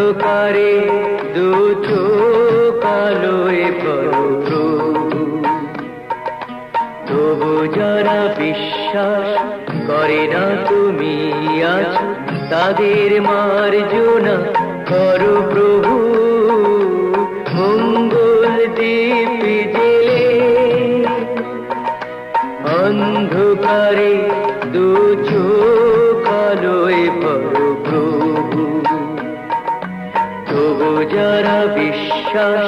অন্ধকারে দু চোখ আলোয় ভরো প্রভু, তবু যারা বিশ্বাস করে না তুমি আছো, তাদের মার্জনা করো প্রভু। মঙ্গল দীপ জেলে অন্ধকারে দু চোখ আলোয় ভরো প্রভু, তবু যারা বিশ্বাস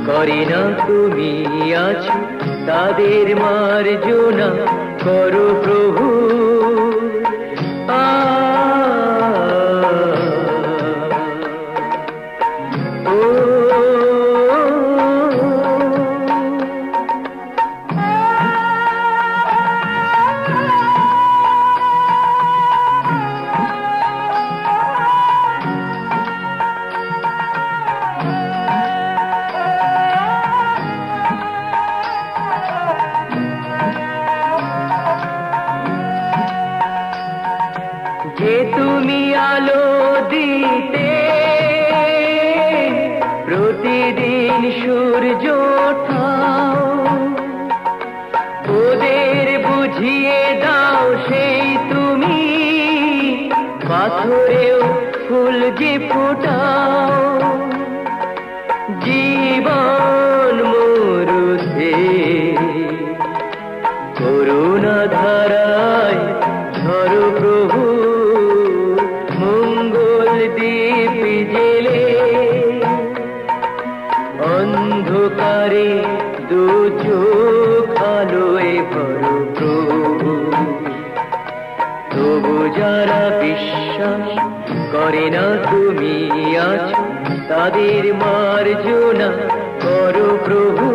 করে না তুমি আছো, তাদের মার্জনা করো প্রভু। যে তুমি আলো দিতে প্রতিদিন সূর্য ওঠাও, ওদের বুঝিয়ে দাও সেই তুমি পাথরেও ফুল যে ফোটাও। জীবন মরুতে করুণা ধারায় ঝরো প্রভু, মঙ্গল দীপ জেলে অন্ধকারে দু চোখ আলোয় ভরো প্রভু, তবু যারা বিশ্বাস করে না তুমি আছো, তাদের মার্জনা করো প্রভু।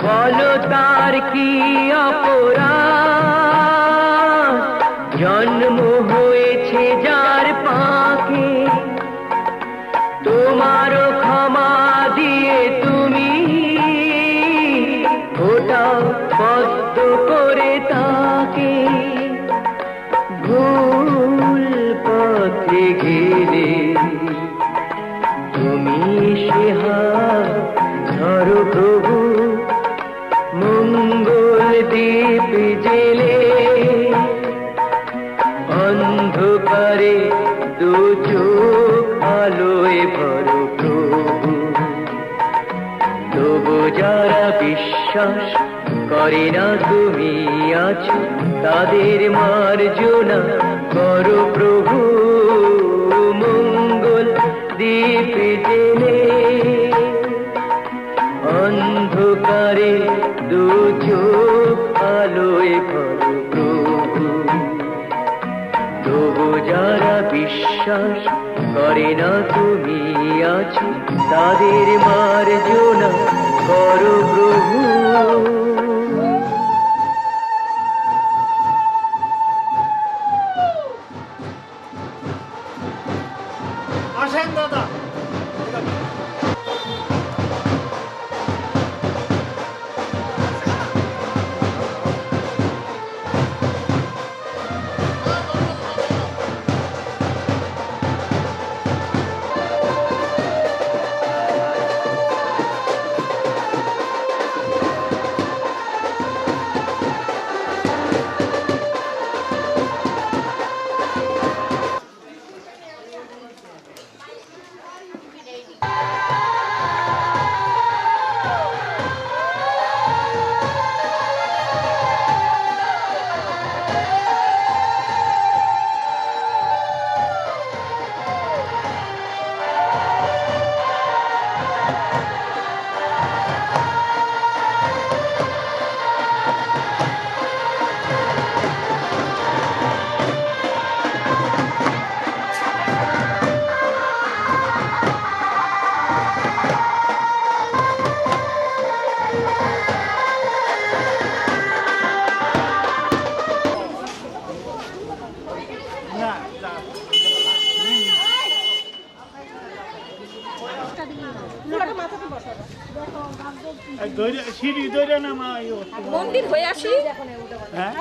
বলো তার কি অপরাধ, জন্ম হয়েছে যার পাকে, তোমারও ক্ষমা দিয়ে তুমি ওটাও পদ্ম করে তাকে। ভুল পথে গেলে তুমি সে হাত ধরো প্রভু, মঙ্গল দীপ জেলে অন্ধকারে দু চোখ আলোয় ভরো প্রভু, তবু যারা বিশ্বাস করে না তুমি আছো, তাদের মার্জনা করো প্রভু। মঙ্গল দীপ জেলে অন্ধকারে দু চোখ আলোয় ভরো প্রভু, তবু যারা বিশ্বাস করে না তুমি আছো, তাদের মার্জনা করো প্রভু। আসেন দাদা। সিঁড়ি ধরে নামা মন্দির হয়ে আসি। হ্যাঁ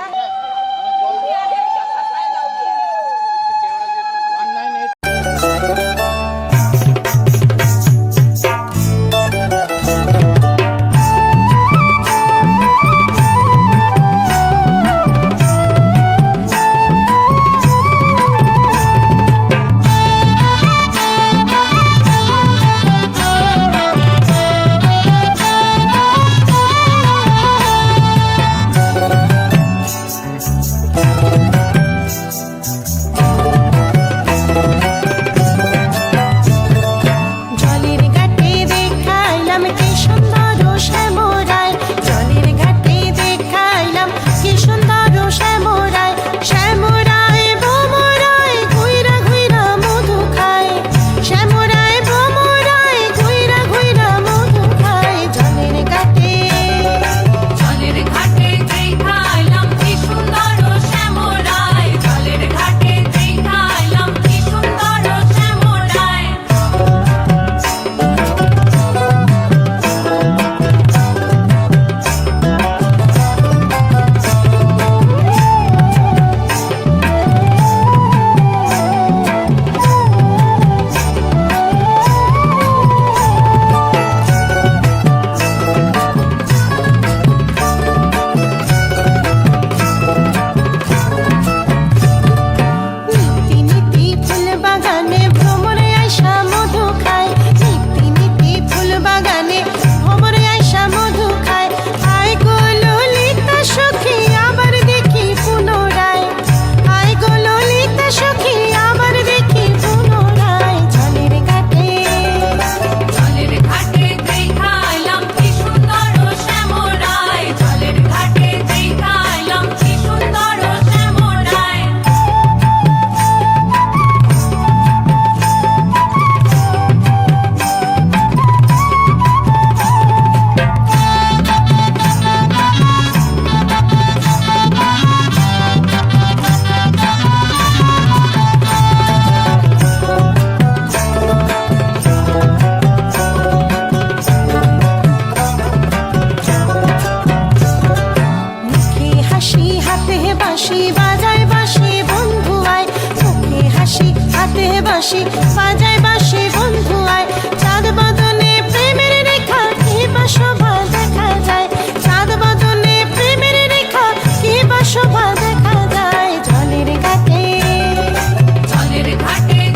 বাঁশি বাজায় বাঁশি বন্ধু আয় চাঁদ বদনে প্রেমের রেখা কি বা শোভা দেখা যায় চাঁদ বদনে প্রেমের রেখা কি বা শোভা দেখা যায় জলের ঘাটে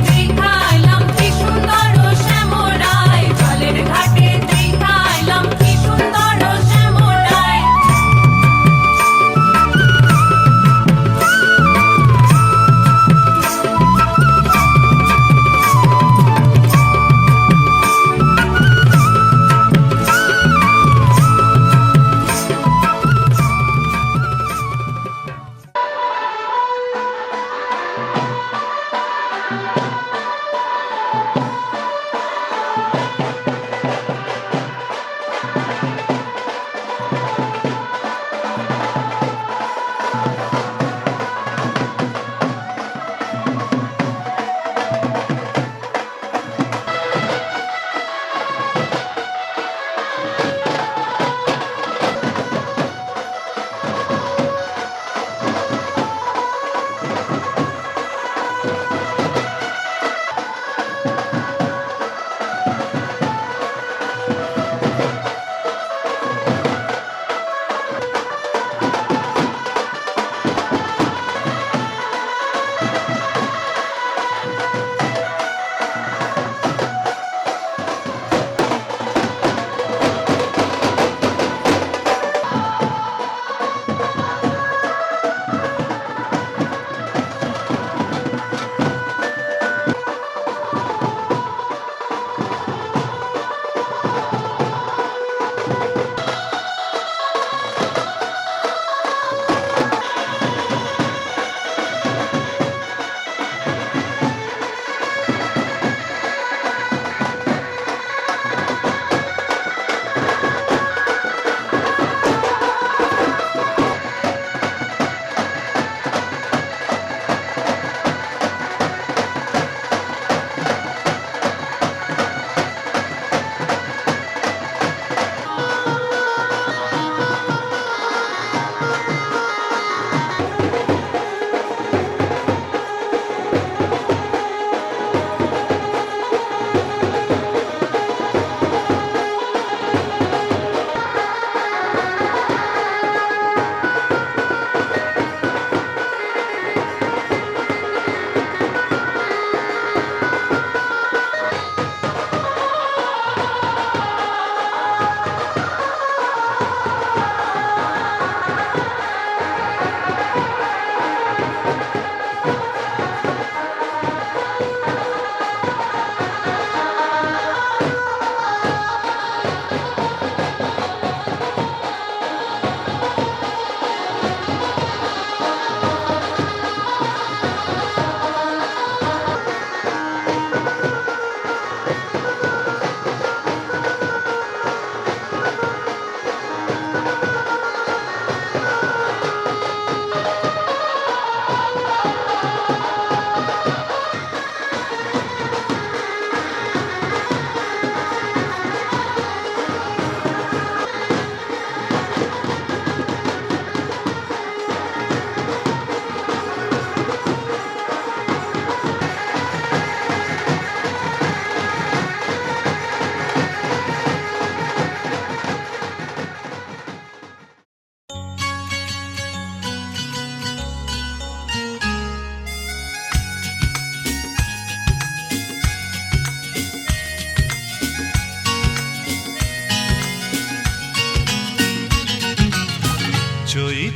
দেখাইলাম কি সুন্দর শ্যামরায় জলের ঘাটে দেখাইলাম কি সুন্দর শ্যামরায়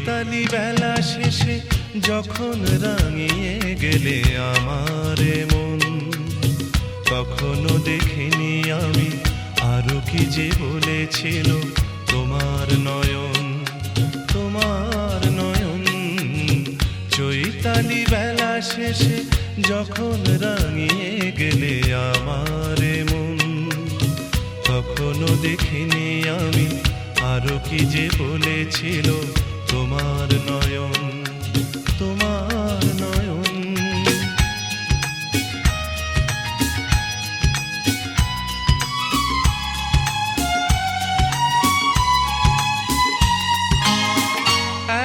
চৈতালি বেলা শেষে যখন রাঙিয়ে গেলে আমার মন, কখনো দেখিনি আমি আরো কি যে বলেছিল তোমার নয়ন, তোমার নয়ন। চৈতালি বেলা শেষে যখন রাঙিয়ে গেলে আমার মন, কখনো দেখিনি আমি আরো কি যে বলেছিল তোমার নয়ন, তোমার নয়ন।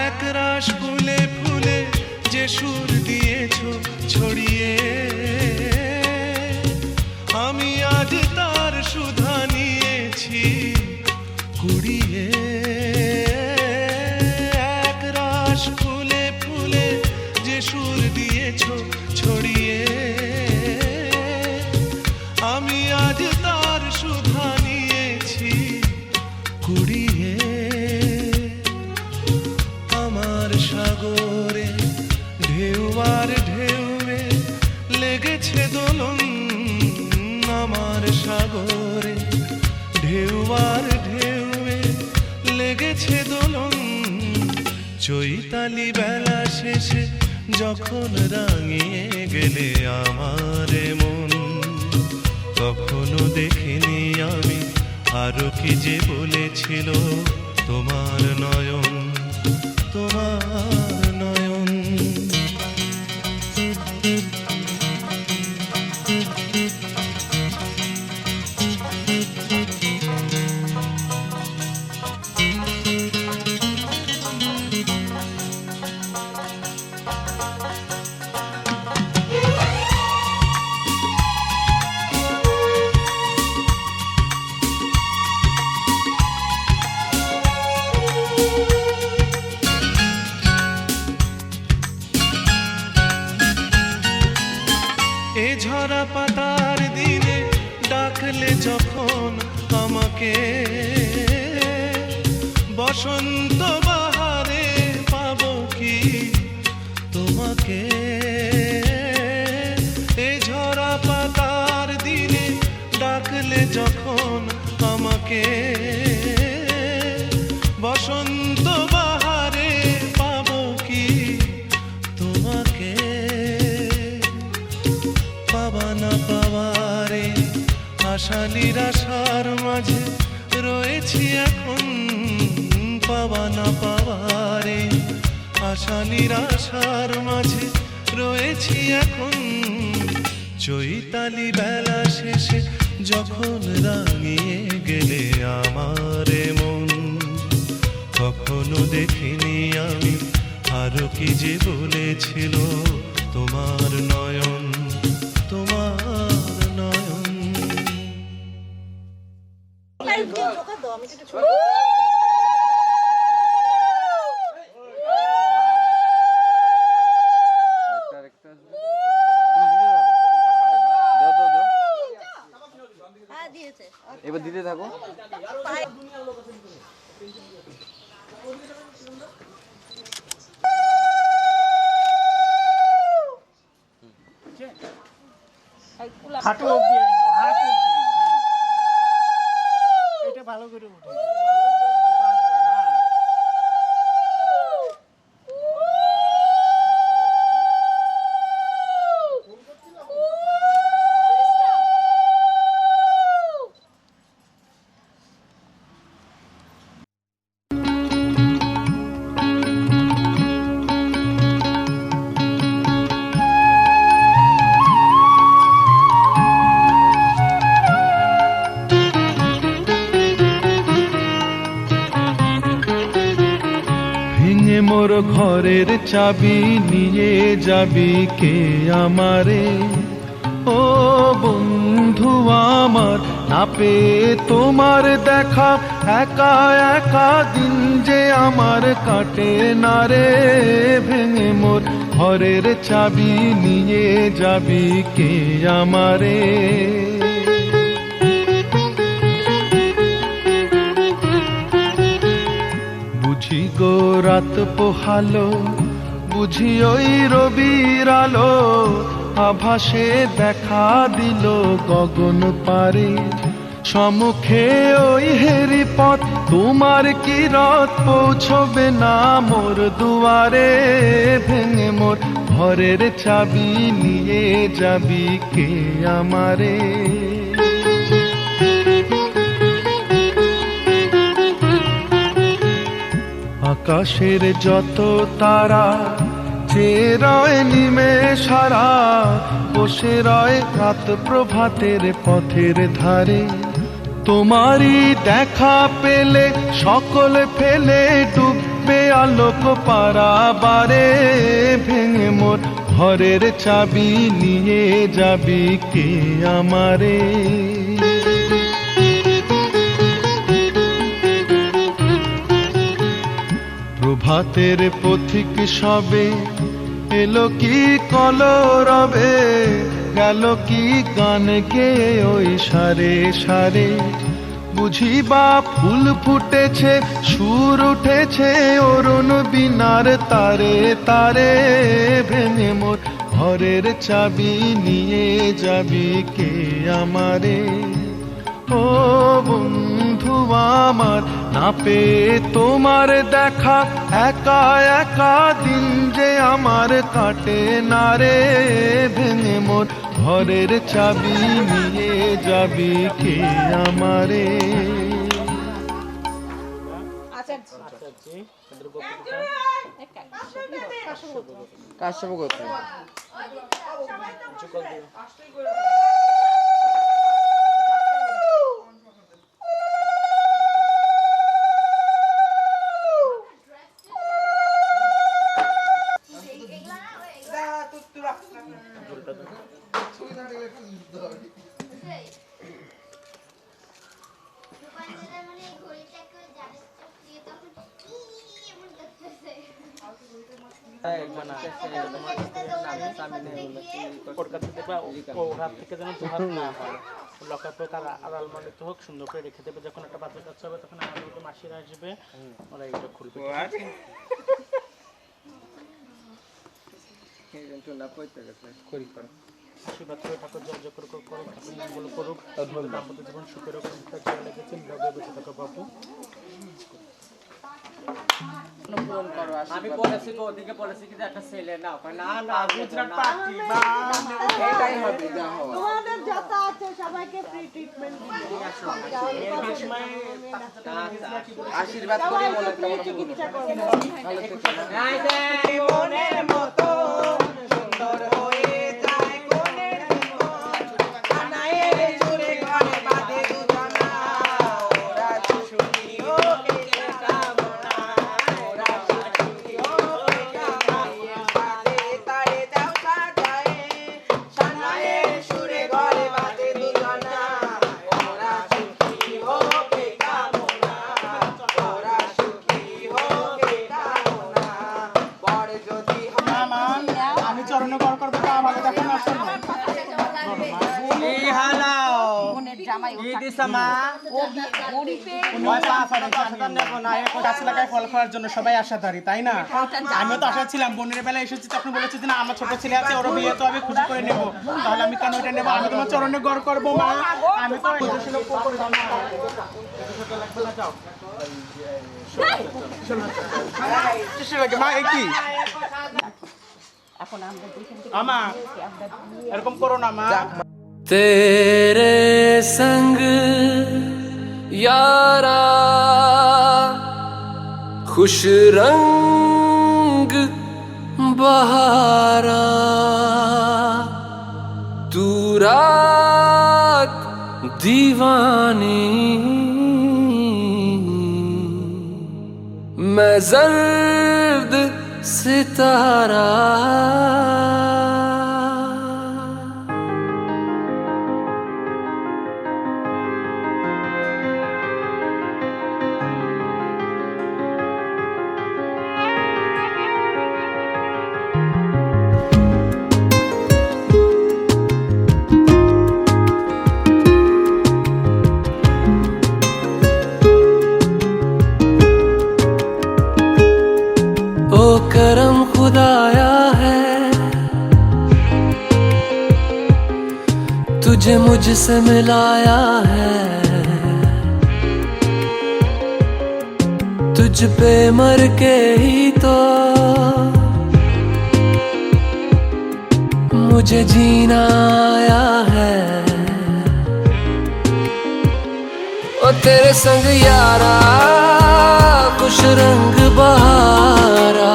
একরাশ ফুলে ফুলে যে সুর দিয়েছ ছড়িয়ে, আমি আজ তার সুধা নিয়েছি কুড়িয়ে। একরাশ ফুলে ফুলে যে সুর দিয়েছ ছড়িয়ে, আমি আজ তার সুধা নিয়েছি কুড়িয়ে। আমার সাগরে ঢেউ আর ঢেউয়ে লেগেছে দোলন, আমার সাগরে ঢেউ আর ঢেউয়ে লেগেছে দোলন। চৈতালি বেলা শেষে যখন রাঙিয়ে গেলে আমার মন, কখনো দেখিনি আমি আরো কি যে বলেছিল তোমার নয়ন, তোমার নয়ন। এ ঝরা পাতার দিনে ডাকলে যখন আমাকে, বসন্ত বাহারে পাবো কি তোমাকে। এ ঝরা পাতার দিনে ডাকলে যখন আমাকে, বসন্ত বাহারে পাবো কি তোমাকে। পাবা না পাওয়ারে আশা নিরাশার মাঝে রয়েছি এখন, পাবা না পাওয়ারে আশা নিরাশার মাঝে রয়েছি এখন। চৈতালি বেলা শেষে যখন রাঙিয়ে গেলে আমার মন, কখনো দেখিনি আমি আরো কি যে বলেছিল তোমার নয়ন, তোমার নয়ন। এবার দিতে থাকো। হাঁটু অব্দি, হাত অব্দি, এটা ভালো করে উঠে। মোর ঘরের চাবি নিয়ে যাবি কে আমারে, ও বন্ধু আমার না পেয়ে তোমার দেখা, একা একা দিন যে আমার কাটে না রে। ভেঙে মোর ঘরের চাবি নিয়ে যাবি কে আমারে। বুঝি গো রাত পোহালো বুঝি ওই রবির আলো আভাসে দেখা দিল গগন পারে সম্মুখে ওই হেরি পথ তোমার কি রথ পৌঁছবে না মোর দুয়ারে ভেঙে মোর ঘরের চাবি নিয়ে যাবি কে আমারে আকাশের যত তারা চেয়ে রয় নিমেষারা বসে রয় রাত প্রভাতের পথের ধারে তোমারই দেখা পেলে সকল ফেলে ডুববে আলোক পারাবারে ভেঙে মোর ঘরের চাবি নিয়ে যাবি কে আমারে প্রভাতের পথিক সবে এলো কি কলরবে গেল কি গান গেয়ে ওই সারে সারে বুঝিবা ফুল ফুটেছে সুর উঠেছে অরুণ বিনার তারে তারে ভেঙে মোর ঘরের চাবি নিয়ে যাবি কে আমারে ও বন্ধু আমার না পেয়ে তোমার দেখা একা একা দিন যে আমার কাটে না রে ভেঙে মোর ঘরের চাবি নিয়ে যাবি কে আমারে কাশ্যপ গোত্র আড়াল হোক সুন্দর করে রেখে দেবে যখন একটা বাচ্চা কাচ্চা হবে তখন আমাদের মাসিরা আসবে ওরা এটা খুলবে আশীর্বাদ করে ঠাকুর জয় জয় করুক ঠাকুর মঙ্গল করুক দাম্পত্য জীবন সুখের লেগেছেন বেঁচে থাকো বাপু আমি বলেছি তো ওদিকে বলেছি কি একটা ছেলে না না না গুজরাট পার্টি বা এটাই হবে যা হবে তোমাদের যত আছে সবাইকে ফ্রি ট্রিটমেন্ট আশীর্বাদ করে মনে চিকিৎসা করবে ভালো থেকো মনের মতো সুন্দর হয়ে যায় কোনের আনায়ে জুড়ে ঘরে বাঁধে দুজনা ওরা সুখী হোক কামনা ওরা সুখী হোক কামনা তারে দাও সাজায়ে সানায়ে সুরে ঘরে বাঁধে দুজনা ওরা সুখী হোক কামনা ওরা সুখী হোক কামনা বড় যদি আমি চরণে বর করবো তা আমাকে দেখো না এই হালাও এই দিশমা ফল খাওয়ার জন্য সবাই আশাধারী তাই না আমিও তো আশা ছিলাম বোনের বেলা এসেছি তখন বলেছি যে না আমার ছোট ছেলে আছে ওর বিয়ে তো আমি খুশি করে নেবো তাহলে আমি কেন ওইটা নেবো আমি তোমার চরণে গড় করবো মা আমি তো মা কি আমা এরকম করো না মা तेरे संग यारा खुश रंग बहारा तू रात दीवानी मैं जर्द सितारा तुझे मुझसे मिलाया है, तुझ पे मर के ही तो मुझे जीना आया है। ओ तेरे संग यारा खुश रंग बहारा,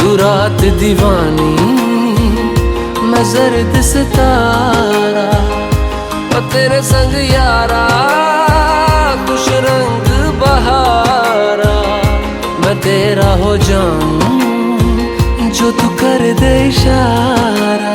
तू रात दीवानी मैं जर्द सितारा। ओ तेरे संग यारा खुश रंग बहारा, मैं तेरा हो जाऊं जो तू कर दे इशारा।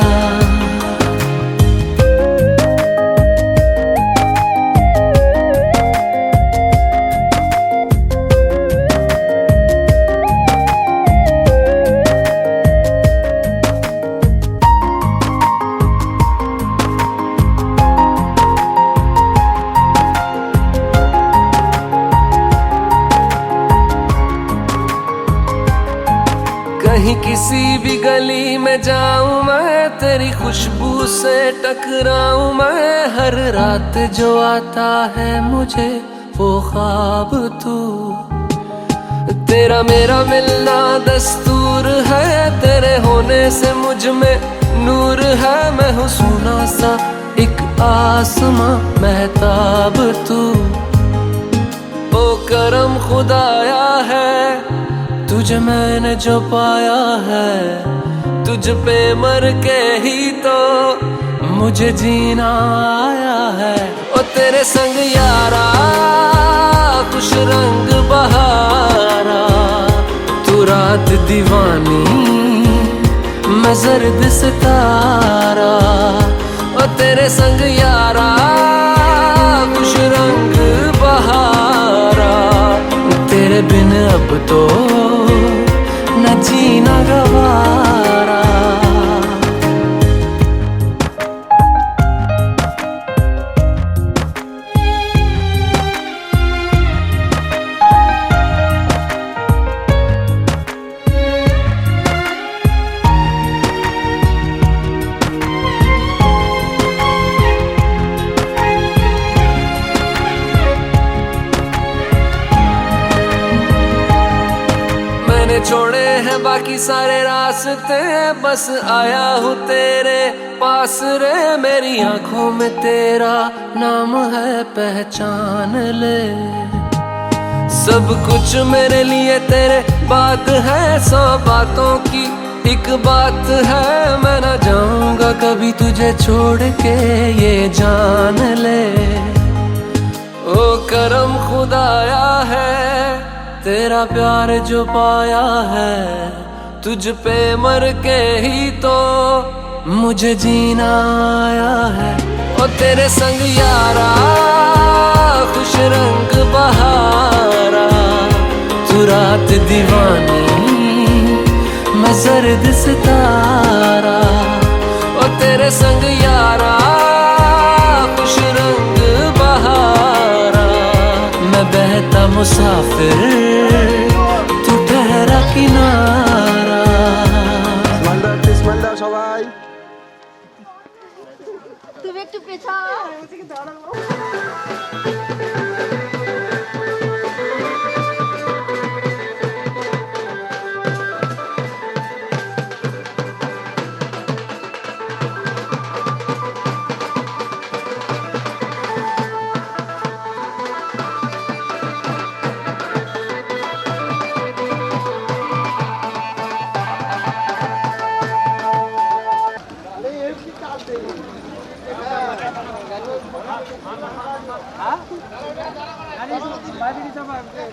कहीं किसी भी गली में जाऊं मैं, तेरी खुशबू से टकराऊं मैं। हर रात जो आता है मुझे वो ख्वाब तू, तेरा मेरा मिलना दस्तूर है। तेरे होने से मुझ में नूर है, मैं हूँ सोना सा एक आसमां महताब तू। ओ करम खुदाया है तुझे मैंने जो पाया है, तुझ पे मर के ही तो मुझे जीना आया है। ओ तेरे संग यारा खुश रंग बहारा, तू रात दीवानी मैं जर्द सितारा। ओ तेरे संग यारा खुश रंग बहारा, तेरे बिन अब तो न जीना गवारा। छोड़े हैं बाकी सारे रास्ते, बस आया हूँ तेरे पास रे। मेरी आंखों में तेरा नाम है पहचान ले, सब कुछ मेरे लिए तेरे बात है। 100 बातों की एक बात है, मैं ना जाऊंगा कभी तुझे छोड़ के ये जान ले। ओ करम खुदाया है तेरा प्यार जो पाया है, तुझ पे मर के ही तो मुझे जीना आया है। ओ तेरे संग यारा खुश रंग बहारा, तू रात दीवानी मैं जर्द सितारा। ओ तेरे संग यारा खुश रंग बहारा, मैं बहता मुसाफिर तू ठहरा किनारा। সবাই তুমি একটু পেছাও।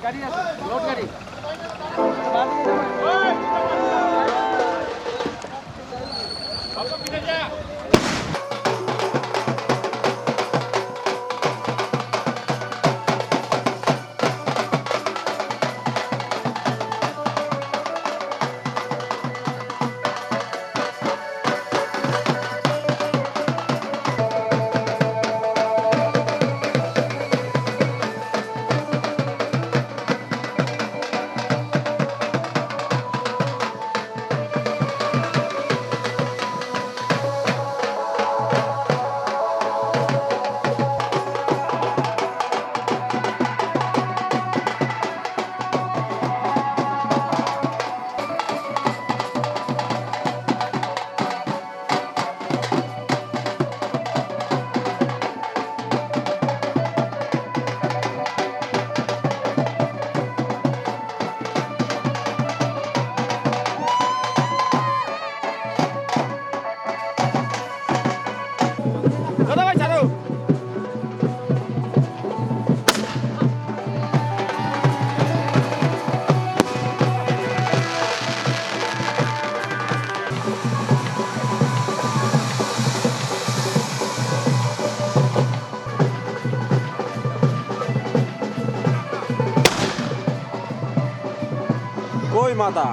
গাড়ি আছে, লোড গাড়ি। মাথা।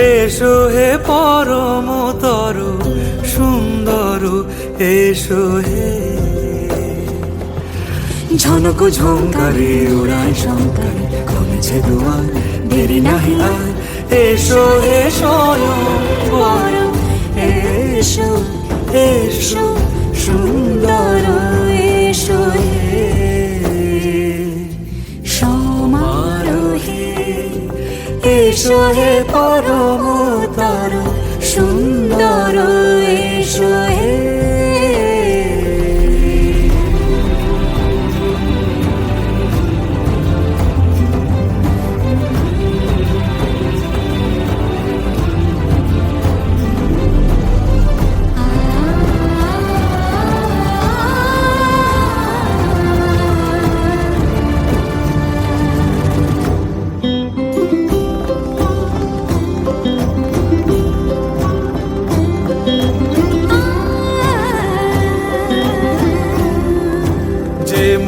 এসো হে পরমতর সুন্দর এসো হে ঝনক ঝঙ্কারে উড়ায় শঙ্কারে কমেছে দুয়ার দেরি নাহি আর এসো হে স্বয়ং পরম এসো এসো সুন্দর এসো হে সমারোহে এসো হে পরমতর সুন্দর এসো হে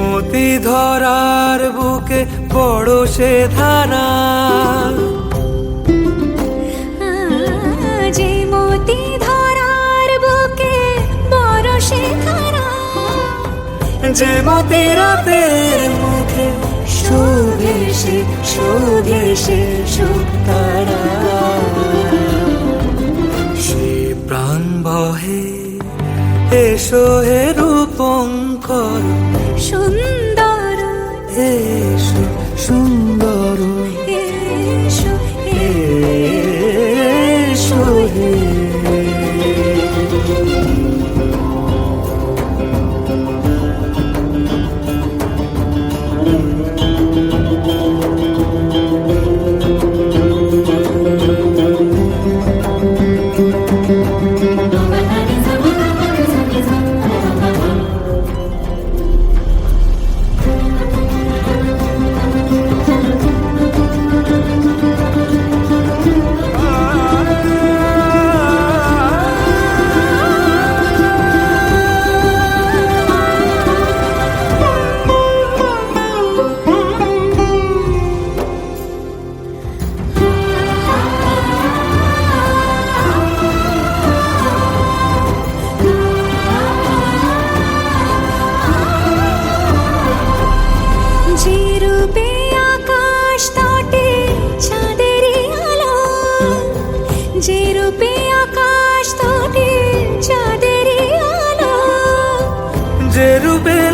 মতি ধরার বুকে বড় সে ধারা যে মতি ধরার বুকে বড় সে ধারা যে মতি রাতের মুখে শোভে সে সুতারা সে প্রাণ বহে এসো হে রূপঙ্কর সুন্দর এসো সুন্দর এসো এসো হে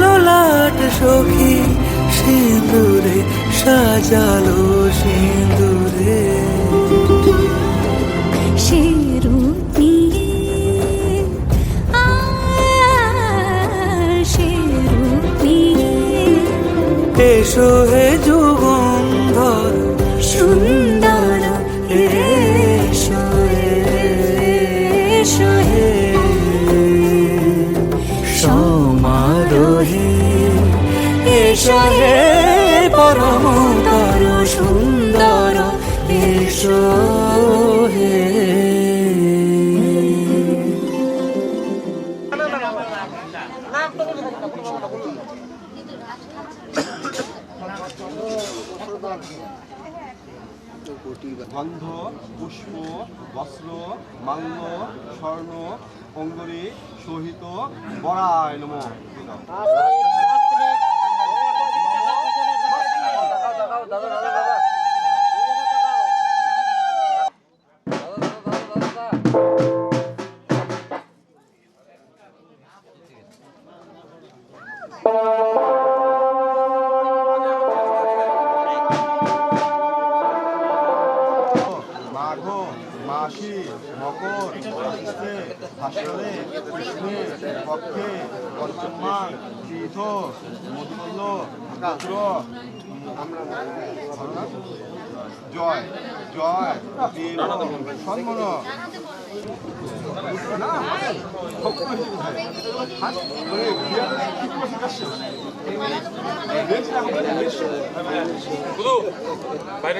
লোলাট সখী সিঁদুরে সাজালো সিঁদুরে সে রূপ নিয়ে সে রূপ নিয়ে এসো হে যুগন্ধর সুন্দর এসো এসো হে সমারোহে এসো হে পরমতর সুন্দর এসো হে গন্ধ পুষ্প বস্ত্র মাল্য স্বর্ণ অঙ্গরী সহিত বরায় নম। মাঘ মাসি মকর আশ্বিনে ভাস্করে কৃষ্ণে পক্ষে পঞ্চমাং তীর্থ মধুমূল্য কাদ্র জয় জয় দেব সম্মন বাইরে